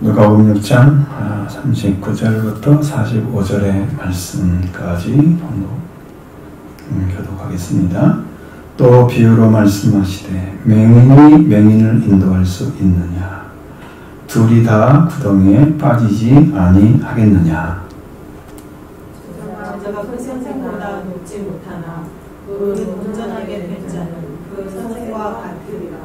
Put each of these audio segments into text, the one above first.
누가복음 6장 39절부터 45절의 말씀까지 교독하겠습니다. 또 비유로 말씀하시되 맹인이 맹인을 인도할 수 있느냐? 둘이 다 구덩이에 빠지지 아니하겠느냐? 저가 그 선생보다 높지 못하나 그 온전하게 된 자는 그 선생과 같으리라.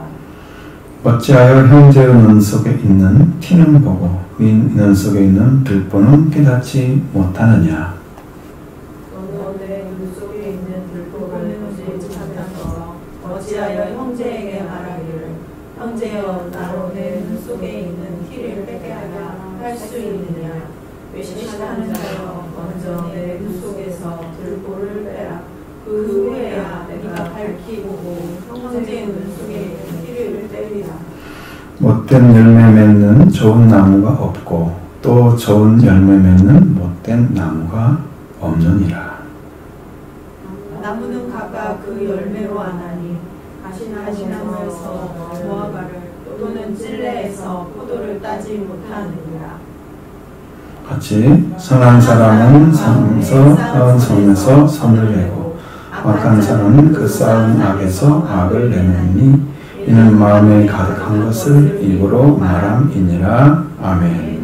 어찌하여 형제의 눈 속에 있는 티는 보고 눈 속에 있는 들보는 깨닫지 못하느냐? 너도 내 눈 속에 있는 들보를 보지 못하면서 어찌하여 형제에게 말하기를 형제여 나로 내 눈 속에 있는 티를 빼게 하라 할 수 있느냐? 외식하는 자여 먼저 내 눈 속에서 들보를 빼라. 그 후에야 내가 밝히 보고 형제의 눈 속에 있는 티를 빼리라. 못된 열매 맺는 좋은 나무가 없고 또 좋은 열매 맺는 못된 나무가 없느니라. 나무는 각각 그 열매로 아나니 가시나무에서 무화과를 또는 찔레에서 포도를 따지 못하느니라. 같이 선한 사람은 쌓은 성에서 선을 내고 악한 사람은 그 쌓은 악에서 악을 내느니 이는 마음에 가득한 것을 입으로 말함이니라. 아멘.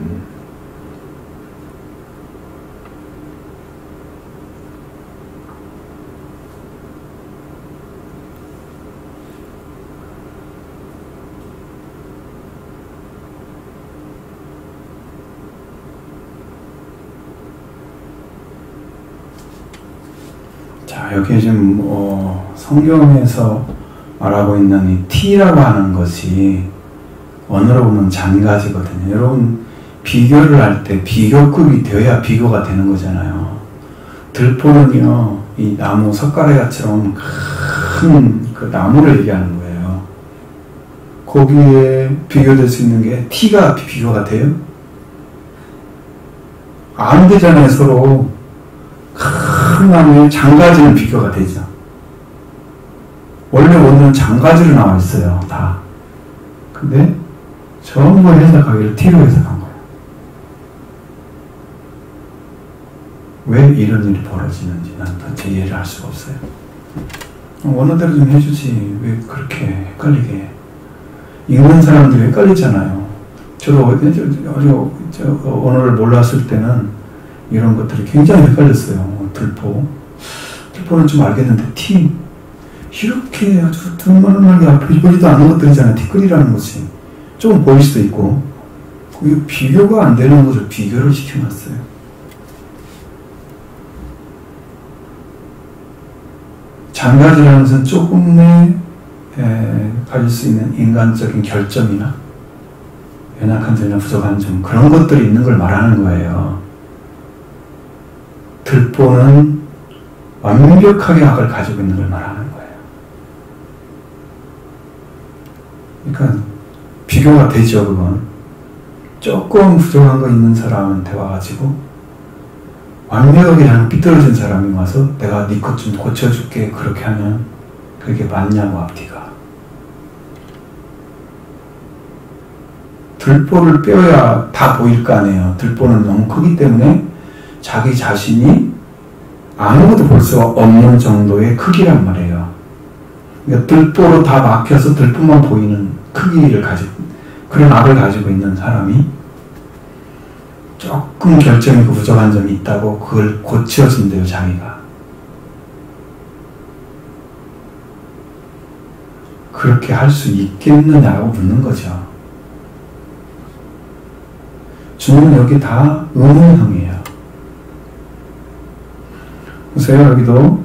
자, 여기 지금 성경에서 말하고 있는 이 티라고 하는 것이 언어로 보면 잔가지거든요. 여러분 비교를 할 때 비교급이 되어야 비교가 되는 거잖아요. 들보는요, 이 나무 석가래같처럼 큰 그 나무를 얘기하는 거예요. 거기에 비교될 수 있는 게 티가 비교가 돼요? 안 되잖아요. 서로 큰 나무에 장가지는 비교가 되죠. 원래 오늘은 장가지로 나와 있어요. 다. 근데 전부 해석하기를 티로 해석한 거예요. 왜 이런 일이 벌어지는지 난 도대체 이해를 할 수가 없어요. 원어대로 좀 해주지. 왜 그렇게 헷갈리게. 읽는 사람들이 헷갈리잖아요. 저도 언어를 몰랐을 때는 이런 것들이 굉장히 헷갈렸어요. 들보는 좀 알겠는데 티. 이렇게 아주 드물하게 앞에 보이지도 않는 것들이잖아요. 티끌이라는 것이. 조금 보일 수도 있고. 그게 비교가 안 되는 것을 비교를 시켜놨어요. 장가지라는 것은 조금의 가질 수 있는 인간적인 결점이나 연약한 점이나 부족한 점, 그런 것들이 있는 걸 말하는 거예요. 들보는 완벽하게 악을 가지고 있는 걸 말하는 거예요. 그러니까 비교가 되죠. 그건 조금 부족한 거 있는 사람한테 와가지고 완벽하게 그냥 삐뚤어진 사람이 와서 내가 네 것 좀 고쳐줄게, 그렇게 하면 그게 맞냐고 앞뒤가. 들보를 빼야 다 보일 거 아니에요. 들보는 너무 크기 때문에 자기 자신이 아무것도 볼 수 없는 정도의 크기란 말이에요. 그러니까 들보로 다 막혀서 들보만 보이는 크기를 가지고, 그런 악을 가지고 있는 사람이 조금 결점이 있고 부족한 점이 있다고 그걸 고쳐준대요, 자기가. 그렇게 할 수 있겠느냐고 묻는 거죠. 주님은 여기 다 의문형이에요. 보세요, 여기도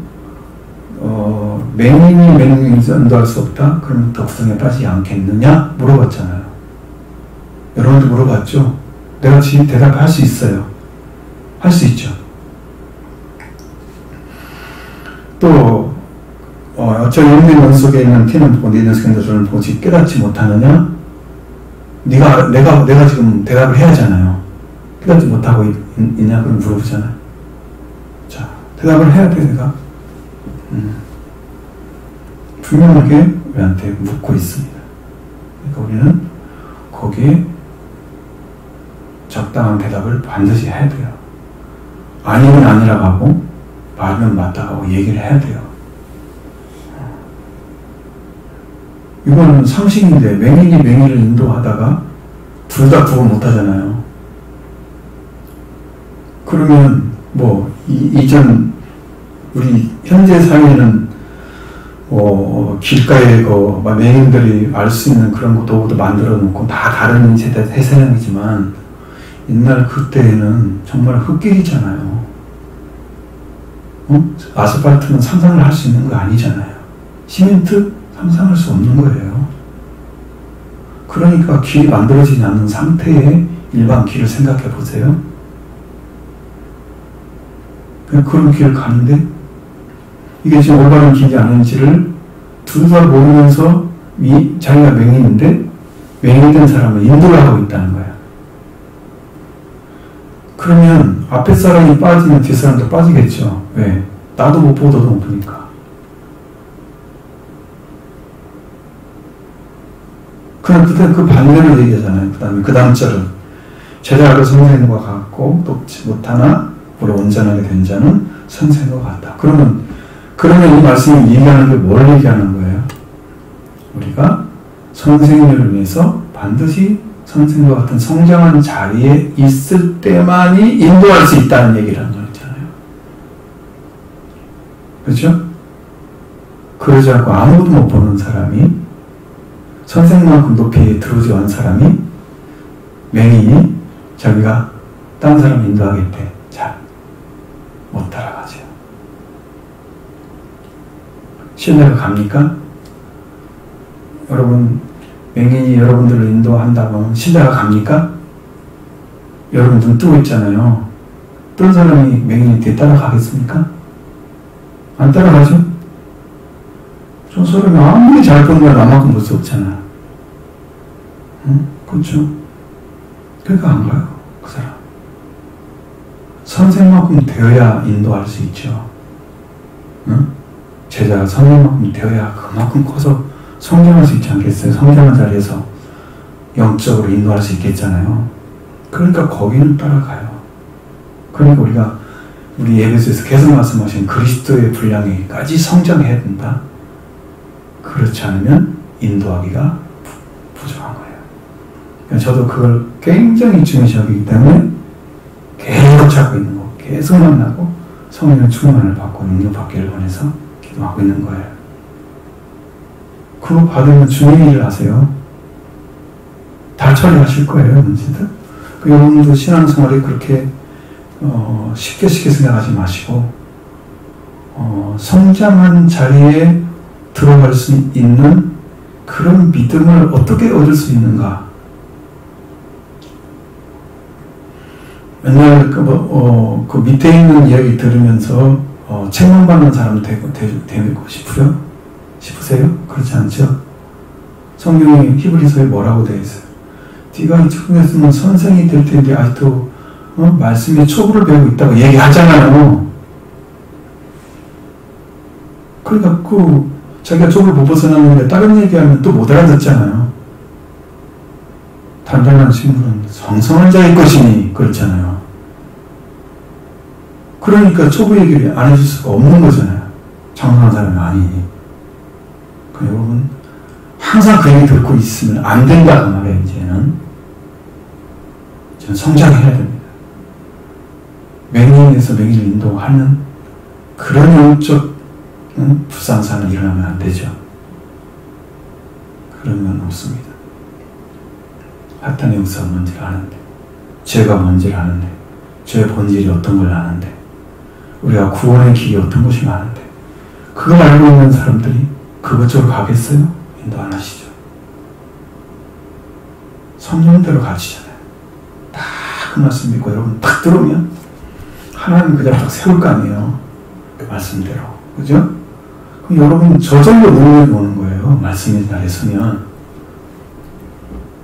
맹인이 맹인을 인도할 수 없다? 그러면 덕성에 빠지지 않겠느냐? 물어봤잖아요. 여러분도 물어봤죠? 내가 지금 대답할 수 있어요. 할 수 있죠. 또 어쩌 영의 눈 속에 있는 티는 보고 네 눈 속에 있는 들보는 보지 깨닫지 못하느냐? 내가 지금 대답을 해야 하잖아요. 깨닫지 못하고 있냐? 그럼 물어보잖아요. 자, 대답을 해야 돼, 내가. 분명하게 우리한테 묻고 있습니다. 그러니까 우리는 거기에 적당한 대답을 반드시 해야 돼요. 아니면 아니라고 하고 맞으면 맞다고 하고 얘기를 해야 돼요. 이건 상식인데 맹인이 맹인을 인도하다가 둘 다 구원 못하잖아요. 그러면 뭐 이전 우리 현재 사회는 길가에 맹인들이 알 수 있는 그런 도구도 만들어 놓고 다 다른 세상이지만 옛날 그때에는 정말 흙길이잖아요. 아스팔트는 상상을 할 수 있는 거 아니잖아요. 시멘트 상상할 수 없는 거예요. 그러니까 길이 만들어지지 않는 상태의 일반 길을 생각해 보세요. 그냥 그런 길을 가는데 이게 지금 올바른 길이 아닌지를 둘 다 모르면서 자기가 맹인인데 맹인된 사람을 인도를 하고 있다는 거야. 그러면 앞에 사람이 빠지면 뒤 사람도 빠지겠죠. 왜? 나도 못 보고 너도 못 보니까. 그럼 그때 그 반대를 얘기하잖아요. 그 다음 절은 제자가 선생님과 같고 돕지 못하나 우리 온전하게 된 자는 선생과 같다. 그러면 이 말씀이 얘기하는 게 뭘 얘기하는 거예요? 우리가 선생님을 위해서 반드시 선생과 같은 성장한 자리에 있을 때만이 인도할 수 있다는 얘기를 하는 거잖아요. 그렇죠? 그러지 않고 아무도 못 보는 사람이 선생만큼 높이 들어오지 않은 사람이 맹인이 자기가 다른 사람 인도하겠대. 잘 못 따라가죠. 신뢰가 갑니까? 여러분 맹인이 여러분들을 인도한다고 하면 신뢰가 갑니까? 여러분 눈 뜨고 있잖아요. 뜬 사람이 맹인이 뒤에 따라가겠습니까? 안 따라가죠? 저 사람이 아무리 잘 보는 걸 나만큼 볼 수 없잖아. 응? 그렇죠? 그러니까 안 가요. 그 사람. 선생만큼 되어야 인도할 수 있죠. 응? 제자가 선생만큼 되어야 그만큼 커서 성장할 수 있지 않겠어요? 성장한 자리에서 영적으로 인도할 수 있겠잖아요. 그러니까 거기는 따라가요. 그러니까 우리 에베소에서 계속 말씀하신 그리스도의 분량에까지 성장해야 된다. 그렇지 않으면 인도하기가 부족한 거예요. 그러니까 저도 그걸 굉장히 중요시 여기기 때문에 계속 찾고 있는 거, 계속 만나고 성령의 충만을 받고 능력받기를 원해서 기도하고 있는 거예요. 그거 받으면 중요한 일을 하세요. 다 처리하실 거예요, 언제든. 여러분도 신앙생활이 그렇게 쉽게 생각하지 마시고 성장한 자리에 들어갈 수 있는 그런 믿음을 어떻게 얻을 수 있는가? 맨날 그 밑에 있는 이야기 들으면서 책만 받는 사람 되고 싶으세요? 그렇지 않죠? 성경이 히브리서에 뭐라고 되어 있어요? 네가 이쪽에서는 선생이 될 텐데 아직도 말씀에 초보를 배우고 있다고 얘기하잖아요. 그러니까 자기가 초보를 못 벗어났는데 다른 얘기하면 또 못 알아듣잖아요. 단단한 친구는 성성한 자의 것이니 그렇잖아요. 그러니까 초보 얘기를 안 해줄 수가 없는 거잖아요. 정상한 사람이 아니니. 여러분 항상 그 얘기 듣고 있으면 안 된다고 말해요. 이제는 성장해야 됩니다. 맹인에서 맹인을 인도하는 그런 영적 불상사는 일어나면 안 되죠. 그런 건 없습니다. 사탄의 역사가 뭔지를 아는데, 죄가 뭔지를 아는데, 죄의 본질이 어떤 걸 아는데, 우리가 구원의 길이 어떤 것이 아는데, 그걸 알고 있는 사람들이 그것저것 가겠어요? 인도 안 하시죠. 성령대로 가르치잖아요. 딱 그 말씀 믿고 여러분 딱 들어오면 하나님 그냥 딱 세울 거 아니에요. 그 말씀대로. 그죠? 그럼 여러분 저절로 능력이 오는 거예요. 말씀의 자리에 서면.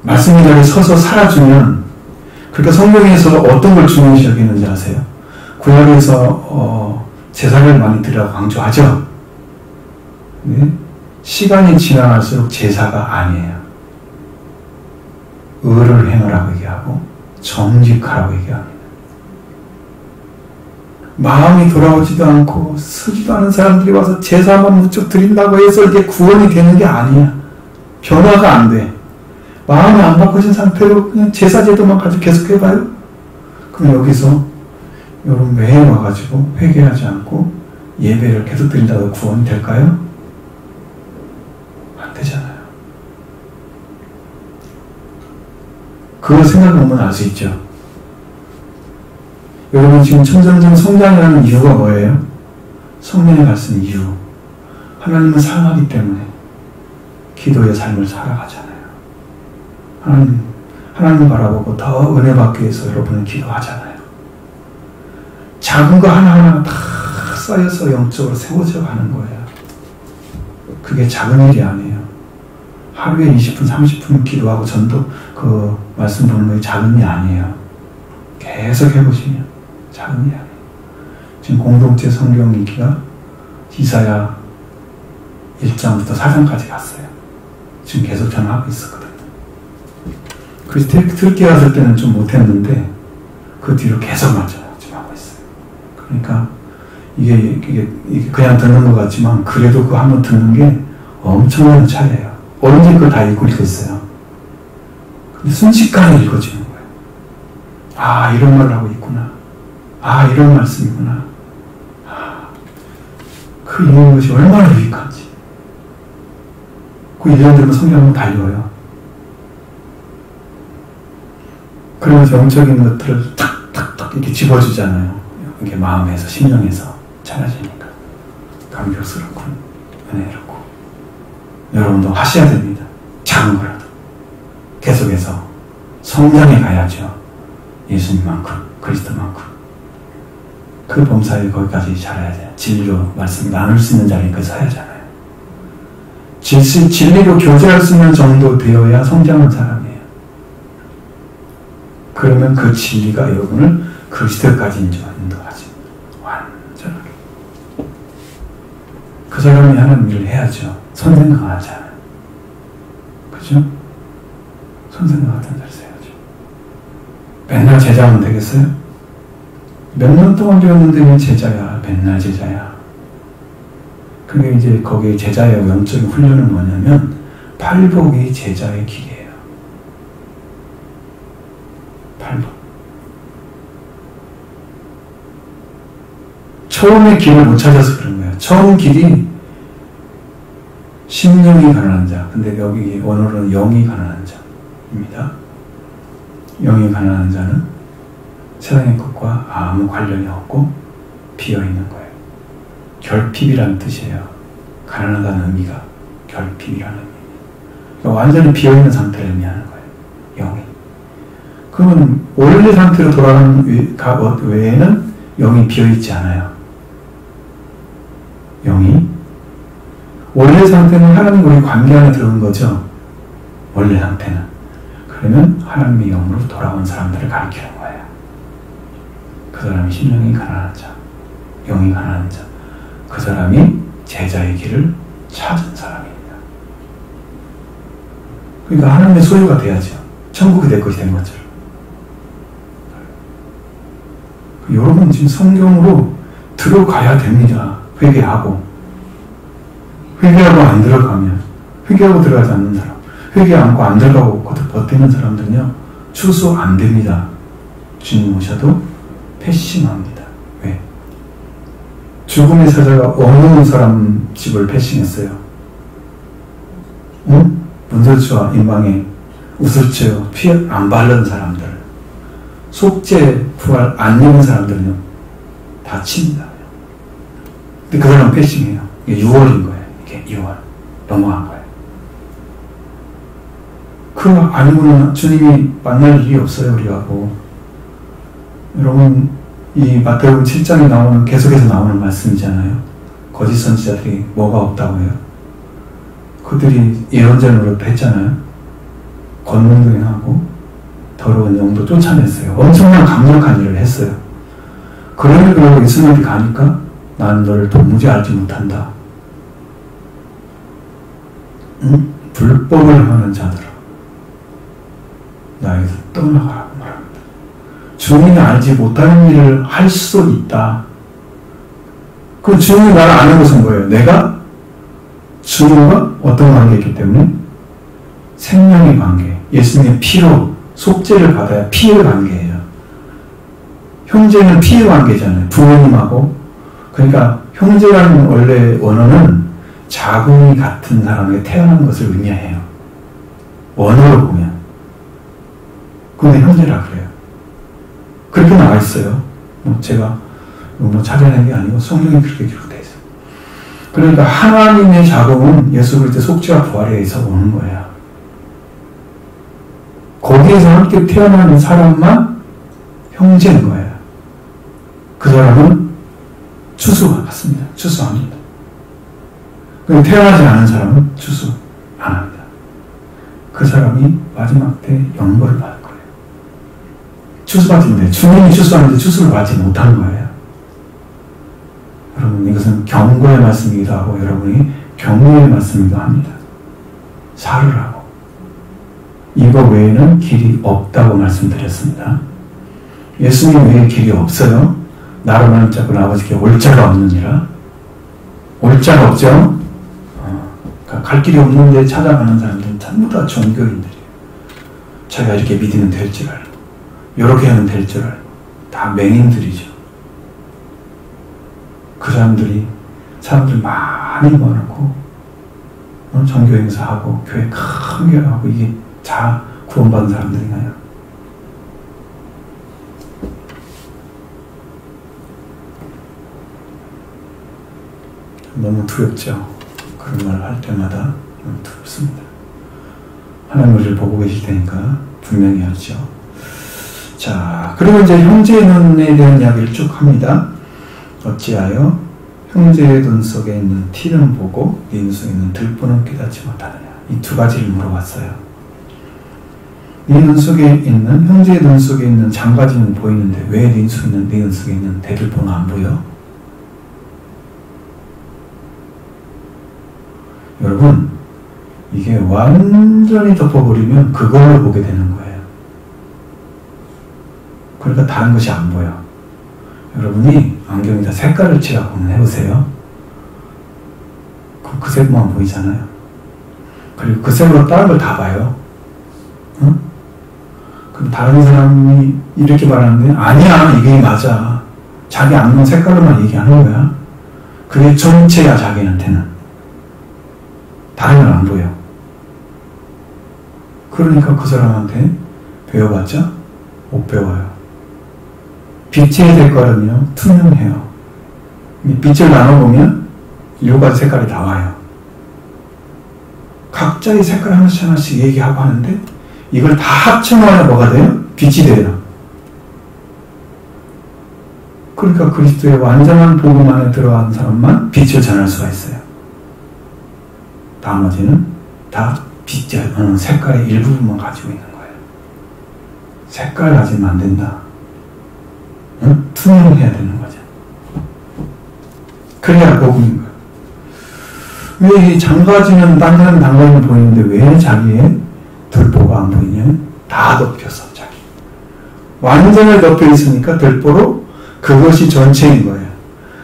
말씀의 자리에 서서 살아주면, 그러니까 성경에서 어떤 걸 중요시 여기는지 아세요? 구약에서 제사를 많이 드리라고 강조하죠. 네? 시간이 지나갈수록 제사가 아니에요. 의를 행하라고 얘기하고 정직하라고 얘기합니다. 마음이 돌아오지도 않고 서지도 않은 사람들이 와서 제사만 무척 드린다고 해서 이게 구원이 되는 게 아니야. 변화가 안 돼. 마음이 안 바꿔진 상태로 그냥 제사제도만 가지고 계속 해봐요. 그럼 여기서 여러분 매일 와가지고 회개하지 않고 예배를 계속 드린다고 구원이 될까요? 안 되잖아요. 그걸 생각해보면 알 수 있죠. 여러분 지금 청정전 성장이라는 이유가 뭐예요? 성령이 갈 수 있는 이유. 하나님을 사랑하기 때문에 기도의 삶을 살아가잖아요. 하나님 바라보고 더 은혜 받기 위해서 여러분은 기도하잖아요. 작은 거 하나하나 다 쌓여서 영적으로 세워져 가는 거예요. 그게 작은 일이 아니에요. 하루에 20분, 30분 기도하고 전도 그 말씀 보는 게 작은 일이 아니에요. 계속 해보시면 작은 일이 아니에요. 지금 공동체 성경 읽기가 이사야 1장부터 4장까지 갔어요. 지금 계속 저는 하고 있었거든요. 그래서 특히 왔을 때는 좀 못했는데 그 뒤로 계속 맞춰요. 지금 하고 있어요. 그러니까 이게 그냥 듣는 것 같지만 그래도 그거 한번 듣는 게 엄청난 차이예요. 언제 그걸 다 읽고 있어요. 근데 순식간에 읽어지는 거예요. 아, 이런 말을 하고 있구나. 아, 이런 말씀이구나. 아, 그 읽는 것이 얼마나 유익한지. 그 1년 되면 성경 한번 다 읽어요. 그러면서 영적인 것들을 탁탁탁 이렇게 집어주잖아요. 이게 마음에서, 심령에서 찾아지니까. 감격스럽고, 은혜롭고. 여러분도 하셔야 됩니다. 작은 거라도. 계속해서 성장해 가야죠. 예수님만큼, 그리스도만큼. 그 범사에 거기까지 자라야 돼요. 진리로 말씀 나눌 수 있는 자리에 서야 하잖아요. 진리로 교제할 수 있는 정도 되어야 성장한 사람이에요. 그러면 그 진리가 여러분을 그리스도까지 인도하지. 완전하게. 그 사람이 하는 일을 해야죠. 선생님 하잖아요. 그죠? 선생님 같은 자리를 해야죠. 맨날 제자하면 되겠어요? 몇 년 동안 배웠는데 왜 제자야? 맨날 제자야. 그게 이제 거기에 제자의 영적인 훈련은 뭐냐면 팔복이 제자의 길이에요. 팔복. 처음에 길을 못 찾아서 그런 거예요. 처음 길이 심령이 가난한 자. 근데 여기 원어로는 영이 가난한 자입니다. 영이 가난한 자는 세상의 것과 아무 관련이 없고 비어있는 거예요. 결핍이라는 뜻이에요. 가난하다는 의미가 결핍이라는 의미입니다. 그러니까 완전히 비어있는 상태를 의미하는 거예요. 영이. 그러면 원래 상태로 돌아가는 외에는 영이 비어있지 않아요. 영이. 원래 상태는 하나님과의 관계 안에 들어온 거죠. 원래 상태는. 그러면 하나님의 영으로 돌아온 사람들을 가리키는 거예요. 그 사람이 심령이 가난한 자, 영이 가난한 자. 그 사람이 제자의 길을 찾은 사람입니다. 그러니까 하나님의 소유가 돼야죠. 천국이 될 것이 된 것처럼. 여러분 지금 성경으로 들어가야 됩니다. 회개하고. 회개하고 안 들어가면, 회개하고 들어가지 않는 사람, 회개 않고 안 들어가고 버티는 사람들은요, 추수 안 됩니다. 주님 오셔도 패싱합니다. 왜? 죽음의 사자가 어느 사람 집을 패싱했어요? 응? 문설주와 인방에 우슬채요, 피 안 바른 사람들, 속죄 부활 안 입은 사람들은요, 다 칩니다. 근데 그 사람은 패싱해요. 이게 6월인 거예요. 이게 2월. 넘어간 거예요. 그거 아니고는 주님이 만날 일이 없어요, 우리하고. 여러분, 이 마태복음 7장에 나오는, 계속해서 나오는 말씀이잖아요. 거짓 선지자들이 뭐가 없다고 해요? 그들이 예언자 노릇도 했잖아요. 권능도 행하고 더러운 영도 쫓아냈어요. 엄청난 강력한 일을 했어요. 그러고 예수님이 가니까 난 너를 도무지 알지 못한다. 응? 불법을 행하는 자들아, 나에게서 떠나가라고 말합니다. 주님이 알지 못하는 일을 할 수 있다. 그럼 주님이 나를 아는 것은 뭐예요? 내가 주님과 어떤 관계이기 때문에 생명의 관계, 예수님의 피로 속죄를 받아야 피의 관계예요. 형제는 피의 관계잖아요. 부모님하고. 그러니까 형제라는 원래 원어는 자궁이 같은 사람에게 태어난 것을 의미해요. 원어로 보면. 그게 형제라 그래요. 그렇게 나와 있어요. 제가 찾아낸 게 아니고 성경에 그렇게 기록되어 있어요. 그러니까 하나님의 자궁은 예수 그리스도의 속죄와 부활에 의해서 오는 거예요. 거기에서 함께 태어나는 사람만 형제인 거예요. 그 사람은 추수가 같습니다. 추수합니다. 그럼 태어나지 않은 사람은 추수 안 합니다. 그 사람이 마지막 때 영벌을 받을 거예요. 추수받는데 주님이 추수하는데 추수를 받지 못하는 거예요. 여러분 이것은 경고의 말씀이기도 하고 여러분이 격려의 말씀이기도 합니다. 살으라고. 이거 외에는 길이 없다고 말씀드렸습니다. 예수님 외에 길이 없어요. 나로만 잡고 아버지께 올 자가 없느니라. 올 자가 없죠? 그러니까 갈 길이 없는데 찾아가는 사람들은 전부 다 종교인들이에요. 자기가 이렇게 믿으면 될 줄 알고 이렇게 하면 될 줄 알고 다 맹인들이죠. 그 사람들 많이 모아놓고 종교 행사하고 교회 크게 하고 이게 다 구원받은 사람들인가요? 너무 두렵죠. 그런 말 할 때마다 너무 두렵습니다. 하나님 우리를 보고 계실 테니까 분명히 하죠. 자, 그리고 이제 형제의 눈에 대한 이야기를 쭉 합니다. 어찌하여 형제의 눈 속에 있는 티는 보고 네 눈 속에 있는 들보는 깨닫지 못하느냐. 이 두 가지를 물어봤어요. 네 눈 속에 있는 형제의 눈 속에 있는 장가지는 보이는데 왜 네 눈 속에 있는 대들보는 안 보여? 여러분 이게 완전히 덮어버리면 그걸로 보게 되는 거예요. 그러니까 다른 것이 안 보여. 여러분이 안경에다 색깔을 칠하고 한번 해보세요. 그 색만 보이잖아요. 그리고 그 색으로 다른 걸 다 봐요. 응? 그럼 다른 사람이 이렇게 말하는데 아니야 이게 맞아. 자기 안경 색깔로만 얘기하는 거야. 그게 전체야 자기한테는. 다른 건 안 보여. 그러니까 그 사람한테 배워봤자 못 배워요. 빛의 색깔은요 투명해요. 빛을 나눠보면 7가지 색깔이 나와요. 각자의 색깔 하나씩 얘기하고 하는데 이걸 다 합쳐놓으면 뭐가 돼요? 빛이 돼요. 그러니까 그리스도의 완전한 복음 안에 들어간 사람만 빛을 전할 수가 있어요. 나머지는 다 빛의 색깔의 일부분만 가지고 있는 거예요. 색깔 가지면 안 된다. 응? 투명해야 되는 거죠. 그래야 복음인 거예요. 왜 이 장가지는 딴 사람 장가지는 보이는데 왜 자기의 들보가 안 보이냐? 다 덮였어 자기. 완전히 덮여 있으니까 들보로 그것이 전체인 거예요.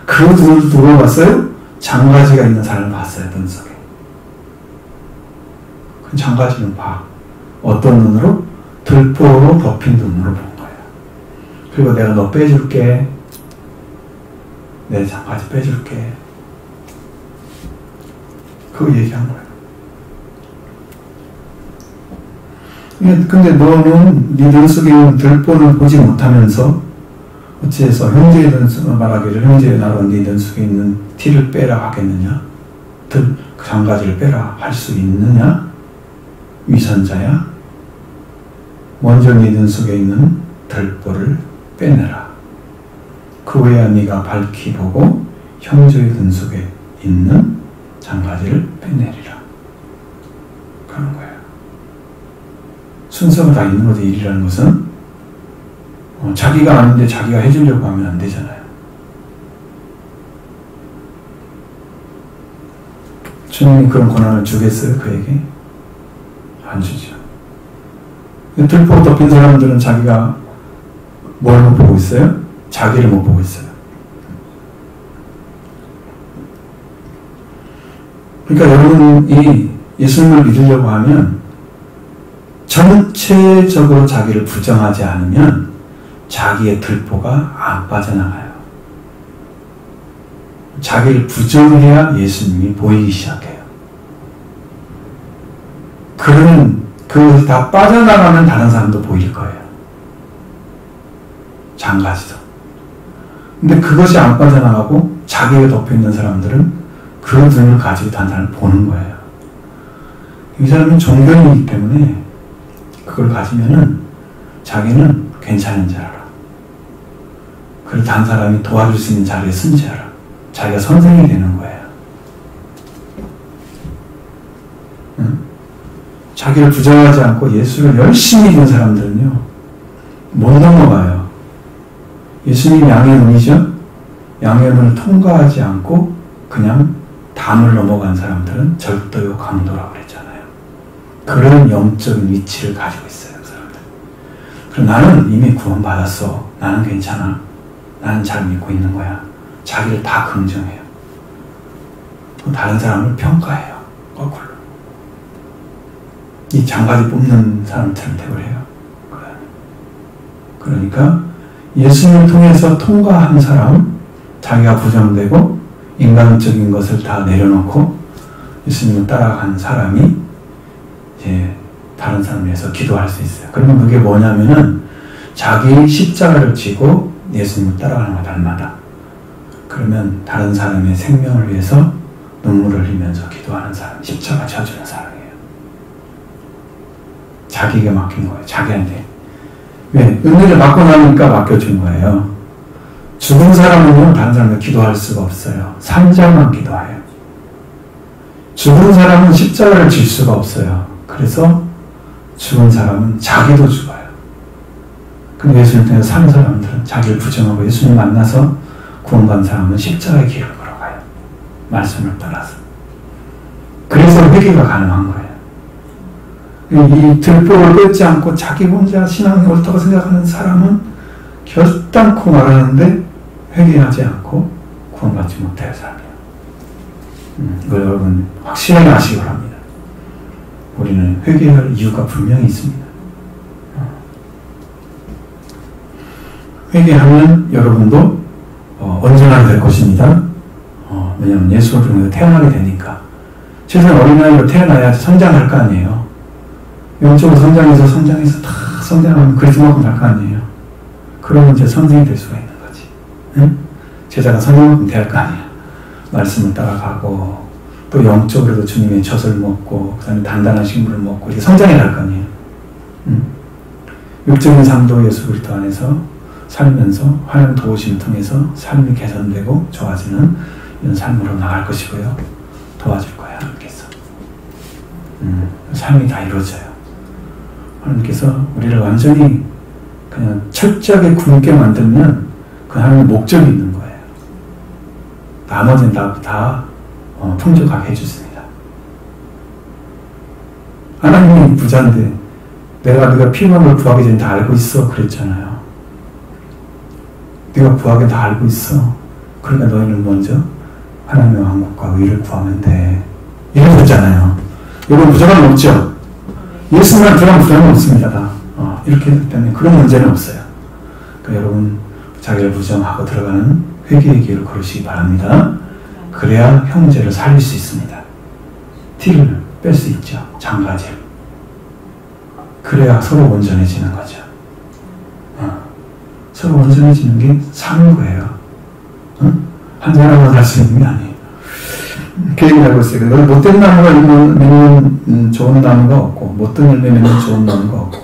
그 누굴 봤어요? 장가지가 있는 사람을 봤어요. 눈 속에. 그 장가지는 봐. 어떤 눈으로? 들보로 덮인 눈으로 본 거예요. 그리고 내가 너 빼줄게. 내 장가지 빼줄게. 그거 얘기한 거예요. 근데 너는 네 눈 속에 있는 들보는 보지 못하면서 어찌해서 형제의 눈 말하기를 형제의 나로 네 눈 속에 있는 티를 빼라 하겠느냐? 그 장가지를 빼라 할 수 있느냐? 위선자야? 먼저 네 눈 속에 있는 들보를 빼내라. 그 후에야 네가 밝히 보고 형제의 눈 속에 있는 장가지를 빼내리라. 그런 거예요. 순서가 다 있는 거죠. 일이라는 것은 자기가 아는데 자기가 해주려고 하면 안 되잖아요. 주님이 그런 권한을 주겠어요? 그에게? 안 주죠. 들보 덮인 사람들은 자기가 뭘 못 보고 있어요? 자기를 못 보고 있어요. 그러니까 여러분이 예수님을 믿으려고 하면 전체적으로 자기를 부정하지 않으면 자기의 들보가 안 빠져나가요. 자기를 부정해야 예수님이 보이기 시작해요. 그러면 그것이 다 빠져나가면 다른 사람도 보일 거예요. 장가지도. 근데 그것이 안 빠져나가고 자기가 덮여있는 사람들은 그 눈을 가지고 다른 사람을 보는 거예요. 이 사람은 종교인이기 때문에 그걸 가지면은 자기는 괜찮은 줄 알아. 그리고 다른 사람이 도와줄 수 있는 자리에 쓴 줄 알아. 자기가 선생이 되는 거예요. 응? 자기를 부정하지 않고 예수를 열심히 믿는 사람들은요, 못 넘어가요. 예수님이 양의 문이죠? 양의 문을 통과하지 않고 그냥 담을 넘어간 사람들은 절도요 강도라고 그랬잖아요. 그런 영적인 위치를 가지고 있어요, 그 사람들. 그럼 나는 이미 구원받았어. 나는 괜찮아. 나는 잘 믿고 있는 거야. 자기를 다 긍정해요. 다른 사람을 평가해요. 거꾸로. 이 장가지 뽑는 사람처럼 되버려요. 그러니까 예수님을 통해서 통과한 사람, 자기가 부정되고 인간적인 것을 다 내려놓고 예수님을 따라간 사람이 이제 다른 사람을 위해서 기도할 수 있어요. 그러면 그게 뭐냐면은 자기 십자가를 지고 예수님을 따라가는 것 닮아다. 그러면 다른 사람의 생명을 위해서 눈물을 흘리면서 기도하는 사람, 십자가 져주는 사람이에요. 자기에게 맡긴 거예요. 자기한테. 왜? 은혜를 받고 나니까 맡겨준 거예요. 죽은 사람은요, 다른 사람을 기도할 수가 없어요. 산자만 기도해요. 죽은 사람은 십자가를 질 수가 없어요. 그래서 죽은 사람은 자기도 죽어요. 근데 예수님 때문에 산 사람들은 자기를 부정하고 예수님 만나서 구원받은 사람은 십자가의 길을 걸어가요. 말씀을 따라서. 그래서 회개가 가능한 거예요. 이 들보를 뺏지 않고 자기 혼자 신앙이 옳다고 생각하는 사람은 결단코 말하는데 회개하지 않고 구원받지 못할 사람이에요. 이걸 여러분 확실하게 아시기 바랍니다. 우리는 회개할 이유가 분명히 있습니다. 회개하면 여러분도 언젠가 될 것입니다. 왜냐하면 예수를 통해서 태어나게 되니까. 최소한 어린아이로 태어나야지 성장할 거 아니에요. 영적으로 성장해서 다 성장하면 그리스도만큼 할 거 아니에요. 그러면 이제 선생이 될 수가 있는 거지. 응? 제자가 선생만큼 돼야 할 거 아니에요. 말씀을 따라가고 또 영적으로도 주님의 젖을 먹고 그 다음에 단단한 식물을 먹고 이렇게 성장해 갈 거 아니에요. 응? 육적인 삶도 예수 그리스도 안에서 살면서 하나님 도우심을 통해서 삶이 개선되고 좋아지는 이런 삶으로 나갈 것이고요. 도와줄 거야 하나님께서. 삶이 다 이루어져요. 하나님께서 우리를 완전히 그냥 철저하게 굶게 만들면 그 하나님의 목적이 있는 거예요. 나머지는 다 풍족하게 해주십니다. 하나님이 부자인데 네가 필요한 걸 구하기 전에 다 알고 있어 그랬잖아요. 네가 구하기 다 알고 있어. 그러니까 너희는 먼저 하나님의 왕국과 의를 구하면 돼. 이러셨잖아요. 여러분 부자가 없죠? 예수님만 들어가면 부자는 없습니다. 다. 이렇게 했기 때문에 그런 문제는 없어요. 그러니까 여러분 자기를 부정하고 들어가는 회개의 길을 걸으시기 바랍니다. 그래야 형제를 살릴 수 있습니다. 티를 뺄 수 있죠. 장가지를. 그래야 서로 온전해지는 거죠. 서로 온전해지는 게 사는 거예요. 한 사람만 할 수 있는 게 아니에요. 그 얘기를 하고 있어요. 못된 나무가 맺는 좋은 나무가 없고 못된 열매 맺는 좋은 나무가 없고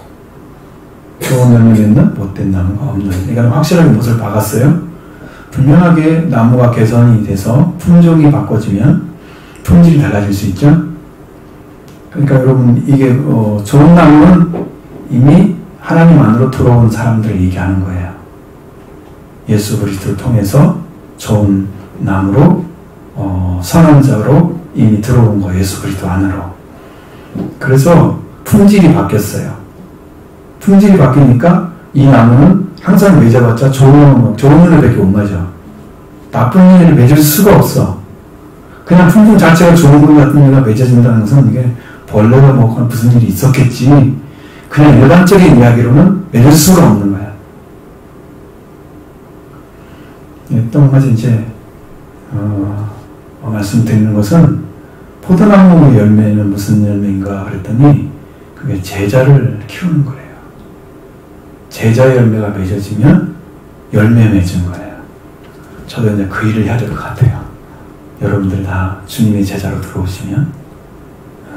좋은 열매 맺는 못된 나무가 없는. 그러니까 확실하게 못을 박았어요. 분명하게 나무가 개선이 돼서 품종이 바꿔지면 품질이 달라질 수 있죠. 그러니까 여러분 이게 좋은 나무는 이미 하나님 안으로 들어온 사람들을 얘기하는 거예요. 예수 그리스도를 통해서 좋은 나무로 선한 자로 이미 들어온 거예요. 예수 그리스도 안으로. 그래서 품질이 바뀌었어요. 품질이 바뀌니까 이 나무는 항상 맺어봤자 좋은 일밖에 못 맺어. 나쁜 일을 맺을 수가 없어. 그냥 품종 자체가 좋은 것 같은 일가 맺어진다는 것은 이게 벌레가 먹거나 무슨 일이 있었겠지. 그냥 일반적인 이야기로는 맺을 수가 없는 거야. 예, 또 한 가지 이제 말씀드리는 것은 포도나무 열매는 무슨 열매인가 그랬더니 그게 제자를 키우는 거예요. 제자 열매가 맺어지면 열매 맺은 거예요. 저도 이제 그 일을 해야 될 것 같아요. 여러분들 다 주님의 제자로 들어오시면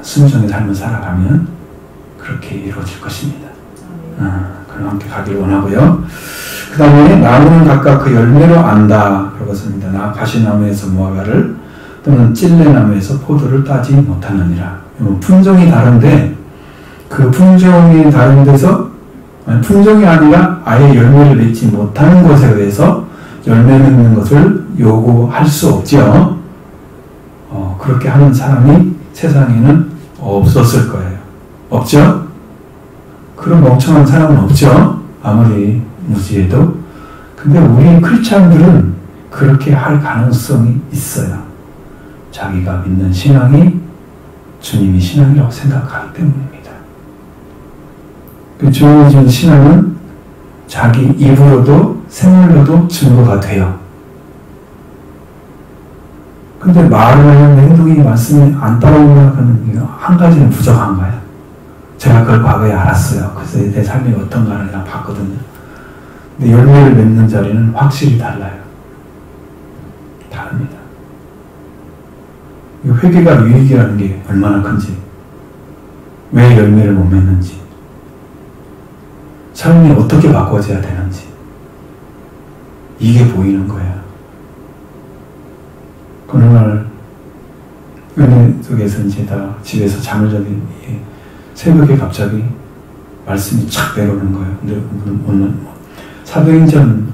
순종의 삶을 살아가면 그렇게 이루어질 것입니다. 그럼 함께 가길 원하고요. 그 다음에 나무는 각각 그 열매로 안다. 그것입니다. 가시나무에서 무화과를 또는 찔레나무에서 포도를 따지 못하느니라. 품종이 다른데 그 품종이 다른 데서 품종이 아니라 아예 열매를 맺지 못하는 것에 의해서 열매 맺는 것을 요구할 수 없지요. 그렇게 하는 사람이 세상에는 없었을 거예요. 없죠? 그런 멍청한 사람은 없죠? 아무리 무지해도. 근데 우리 크리스찬들은 그렇게 할 가능성이 있어요. 자기가 믿는 신앙이 주님이 신앙이라고 생각하기 때문입니다. 그 주님이 준 신앙은 자기 입으로도 생활로도 증거가 돼요. 근데 말을 하는 행동이 말씀이 안 따라오면 그는 한 가지는 부족한 거예요. 제가 그걸 과거에 알았어요. 그래서 내 삶이 어떤가를 그냥 봤거든요. 근데 열매를 맺는 자리는 확실히 달라요. 다릅니다. 이 회개가 유익이라는 게 얼마나 큰지, 왜 열매를 못 맺는지, 삶이 어떻게 바꿔져야 되는지, 이게 보이는 거예요. 어느 날 은혜 속에서 이제 다 집에서 잠을 자더니 새벽에 갑자기 말씀이 착 내려오는 거예요. 근데 오늘 사도행전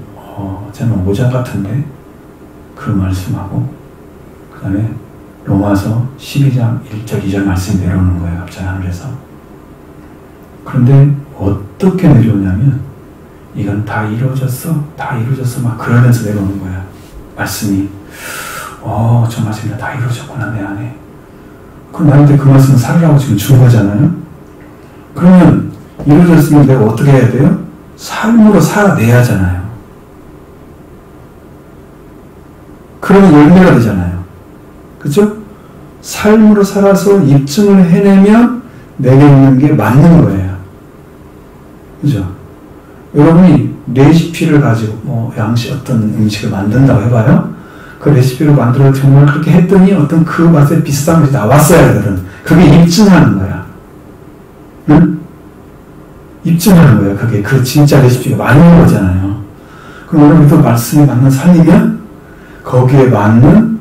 저는 5장 같은데 그 말씀하고 그 다음에 로마서 12장 1절 2절 말씀이 내려오는 거예요. 갑자기 하늘에서. 그런데 어떻게 내려오냐면 이건 다 이루어졌어 막 그러면서 내려오는 거야. 말씀이 정말 진짜 다 이루어졌구나 내 안에. 그럼 나한테 그 말씀을 살으라고 지금 준 거잖아요. 그러면 이루어졌으면 내가 어떻게 해야 돼요? 삶으로 살아내야 하잖아요. 그러면 열매가 되잖아요. 그렇죠? 삶으로 살아서 입증을 해내면 내게 있는 게 맞는 거예요. 그죠? 여러분이 레시피를 가지고 어떤 음식을 만든다고 해봐요. 그 레시피로 만들어 정말 그렇게 했더니 어떤 그 맛에 비슷한 것이 나왔어야 되거든. 그게 입증하는 거야. 응? 입증하는 거야. 그게 그 진짜 레시피가 맞는 거잖아요. 그럼 여러분도 말씀에 맞는 삶이면 거기에 맞는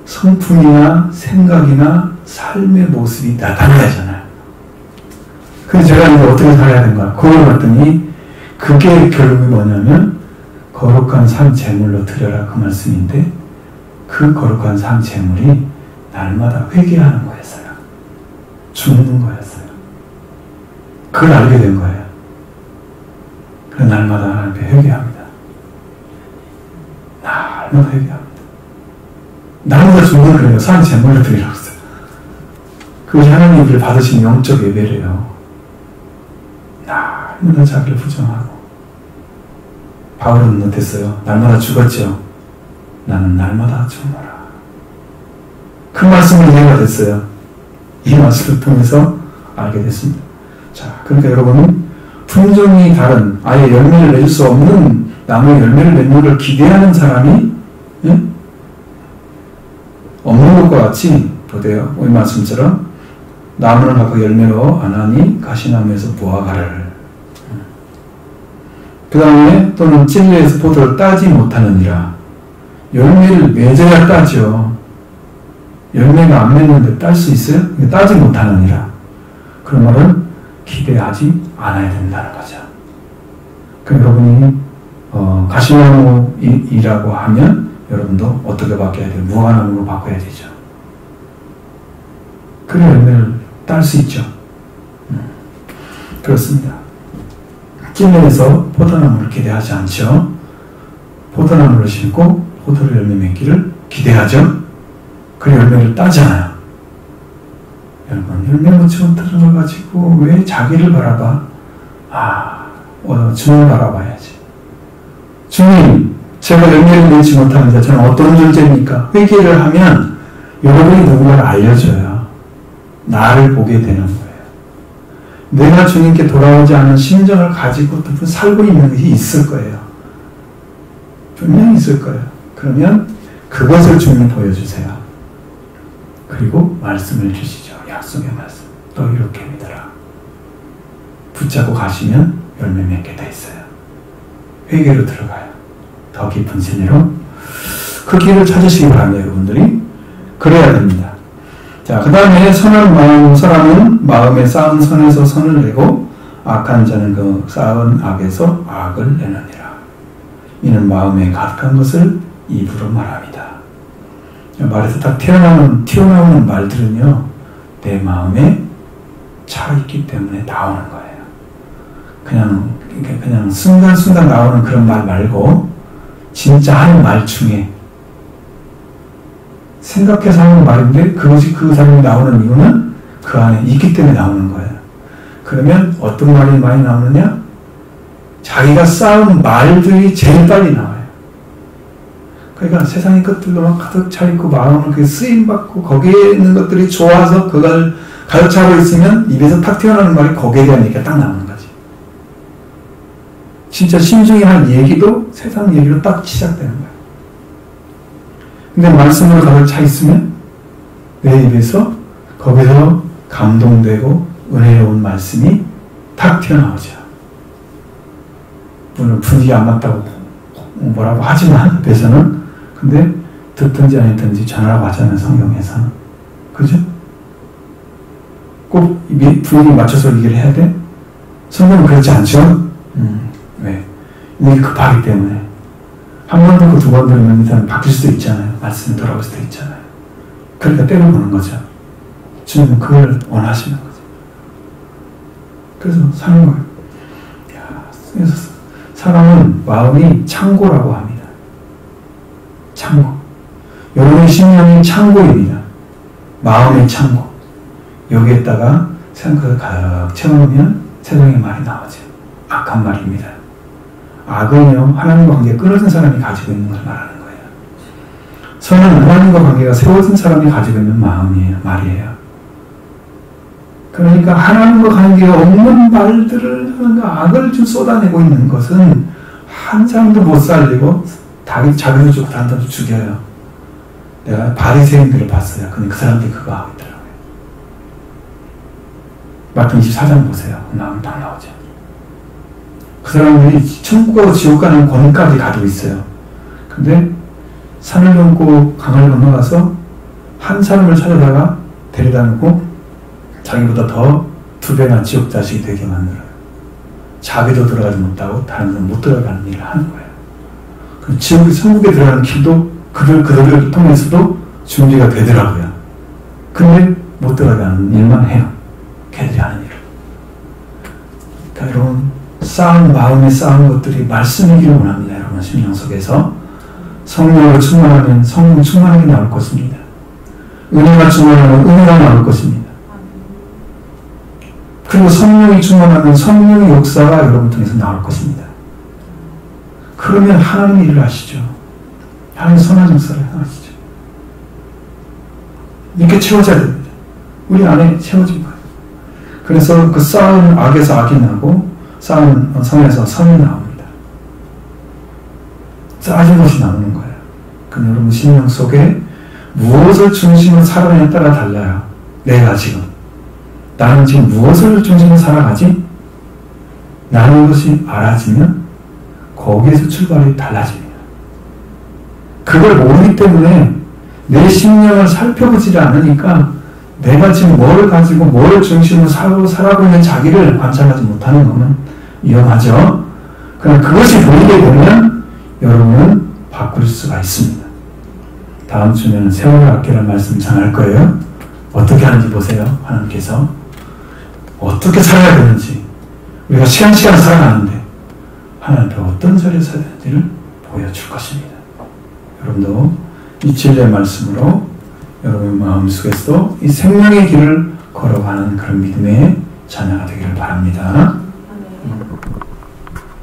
성품이나 생각이나 삶의 모습이 나타나야잖아요. 그래서 제가 이제 어떻게 살아야 되는가? 그걸 봤더니 그게 결국이 뭐냐면 거룩한 삶 제물로 드려라 그 말씀인데 그 거룩한 삶 제물이 날마다 회개하는 거였어요. 죽는 거였어요. 그걸 알게 된 거예요. 그래서 날마다 하나님께 회개합니다. 날마다 회개합니다. 날마다 죽는 거예요. 삶 제물로 드리라고 했어요. 그것이 하나님이 우리를 받으신 영적 예배래요. 날마다 자기를 부정하고. 바울은 어땠어요? 날마다 죽었죠. 나는 날마다 죽노라. 그 말씀이 이해가 됐어요. 이 말씀을 통해서 알게 됐습니다. 자, 그러니까 여러분은 품종이 다른 아예 열매를 맺을 수 없는 나무의 열매를 맺는 걸 기대하는 사람이 없는 것과 같이 보세요. 이 말씀처럼 나무는 각각 열매로 안 하니 가시나무에서 무화과를 그 다음에 또는 찔레에서 포도를 따지 못하느니라. 열매를 맺어야 따죠. 열매가 안 맺는데 딸 수 있어요? 따지 못하느니라. 그런 말은 기대하지 않아야 된다는 거죠. 그럼 여러분이 가시나무이라고 하면 여러분도 어떻게 바뀌어야 돼요? 무화과나무로 바꿔야 되죠. 그래 열매를 딸 수 있죠. 그렇습니다. 찔레에서 포도나무를 기대하지 않죠. 포도나무를 심고 포도를 열매 맺기를 기대하죠. 그 열매를 따잖아요. 여러분, 열매 맺히고 들어가가지고 왜 자기를 바라봐? 주님을 바라봐야지. 주님, 제가 열매를 맺지 못하는데 저는 어떤 존재입니까? 회개를 하면 여러분이 누군가를 알려줘요. 나를 보게 되는 거예요. 내가 주님께 돌아오지 않은 심정을 가지고 살고 있는 것이 있을 거예요. 분명히 있을 거예요. 그러면 그것을 주님이 보여주세요. 그리고 말씀을 주시죠. 약속의 말씀. 또 이렇게 믿어라. 붙잡고 가시면 열매 맺게 돼 있어요. 회개로 들어가요. 더 깊은 진리로. 그 길을 찾으시기 바랍니다. 여러분들이. 그래야 됩니다. 자, 그 다음에 선한 마음, 사람은 마음에 쌓은 선에서 선을 내고 악한 자는 그 쌓은 악에서 악을 내느니라. 이는 마음에 가득한 것을 입으로 말합니다. 말에서 딱 튀어나오는 말들은요, 내 마음에 차 있기 때문에 나오는 거예요. 그냥 순간순간 나오는 그런 말 말고, 진짜 하는 말 중에, 생각해서 하는 말인데, 그것이 그 사람이 나오는 이유는 그 안에 있기 때문에 나오는 거예요. 그러면 어떤 말이 많이 나오느냐? 자기가 쌓은 말들이 제일 빨리 나와요. 그러니까 세상의 것들로만 가득 차있고 마음을 그 쓰임받고 거기에 있는 것들이 좋아서 그걸 가득 차고 있으면 입에서 탁 튀어나오는 말이 거기에 대한 얘기가 딱 나오는 거지. 진짜 심중에 한 얘기도 세상 얘기로 딱 시작되는 거예요. 근데 말씀으로 가득 차 있으면 내 입에서 거기서 감동되고 은혜로운 말씀이 탁 튀어나오죠. 물론 분위기 안 맞다고 뭐라고 하지만 앞에서는, 근데 듣든지 아니든지 전하라고 하잖아요. 성경에서는. 그죠? 꼭 분위기 맞춰서 얘기를 해야 돼? 성경은 그렇지 않죠? 왜? 이게 급하기 때문에. 한 번 듣고 두 번 들으면 일단 바뀔 수도 있잖아요. 말씀이 돌아올 수도 있잖아요. 그러니까 때를 보는 거죠. 주님은 그걸 원하시는 거죠. 그래서 사는 거예요. 그래서 사람은 마음이 창고라고 합니다. 창고. 여러분의 심령이 창고입니다. 마음의 창고. 여기에다가 생각을 가득 채워놓으면 세상의 말이 나오죠. 악한 말입니다. 악은요, 하나님과 관계가 끊어진 사람이 가지고 있는 걸 말하는 거예요. 선은 하나님과 관계가 세워진 사람이 가지고 있는 마음이에요. 말이에요. 그러니까 하나님과 관계가 없는 말들을, 악을 좀 쏟아내고 있는 것은 한 사람도 못 살리고 자기도 죽고 다른 사람도 죽여요. 내가 바리새인들을 봤어요. 근데 그 사람들이 그거 하고 있더라고요. 마태복음 24장 보세요. 나오면 딱 나오죠. 그 사람들이 천국하고 지옥 가는 권위까지 가지고 있어요. 근데 산을 넘고 강을 건너가서 한 사람을 찾아다가 데려다 놓고 자기보다 더 2배나 지옥 자식이 되게 만들어요. 자기도 들어가지 못하고 다른 사람 못 들어가는 일을 하는 거예요. 그 지옥, 천국에 들어가는 길도 그들을 통해서도 준비가 되더라고요. 근데 못 들어가는 일만 해요. 걔들이 하는 일을. 그러니까 여러분, 마음에 쌓은 것들이 말씀이기를 원합니다. 여러분, 심령 속에서. 성령으로 충만하면 성령 충만하게 나올 것입니다. 은혜가 충만하면 은혜가 나올 것입니다. 그리고 성령이 충만하면 성령의 역사가 여러분 통해서 나올 것입니다. 그러면 하나님 일을 하시죠. 하나님 선한 역사를 하시죠. 이렇게 채워져야 됩니다. 우리 안에 채워진 거예요. 그래서 그 쌓은 악에서 악이 나고 쌓은 선에서 선이 나옵니다. 쌓아진 것이 나오는 거예요. 그럼 여러분 심령 속에 무엇을 중심으로 살아가냐에 따라 달라요. 내가 지금 나는 지금 무엇을 중심으로 살아가지? 나는 것이 알아지면 거기에서 출발이 달라집니다. 그걸 모르기 때문에 내 심령을 살펴보지 않으니까 내가 지금 뭘 가지고 뭘 중심으로 살아가고 있는 자기를 관찰하지 못하는 것은 위험하죠. 그럼 그것이 보이게 되면 여러분은 바꿀 수가 있습니다. 다음 주에는 세월을 아끼라는 말씀 전할 거예요. 어떻게 하는지 보세요. 하나님께서 어떻게 살아야 되는지. 우리가 시간 살아가는데 하나님 앞에 어떤 자리에 서야 되는지를 보여줄 것입니다. 여러분도 이 진리의 말씀으로 여러분 마음속에서 이 생명의 길을 걸어가는 그런 믿음의 자녀가 되기를 바랍니다.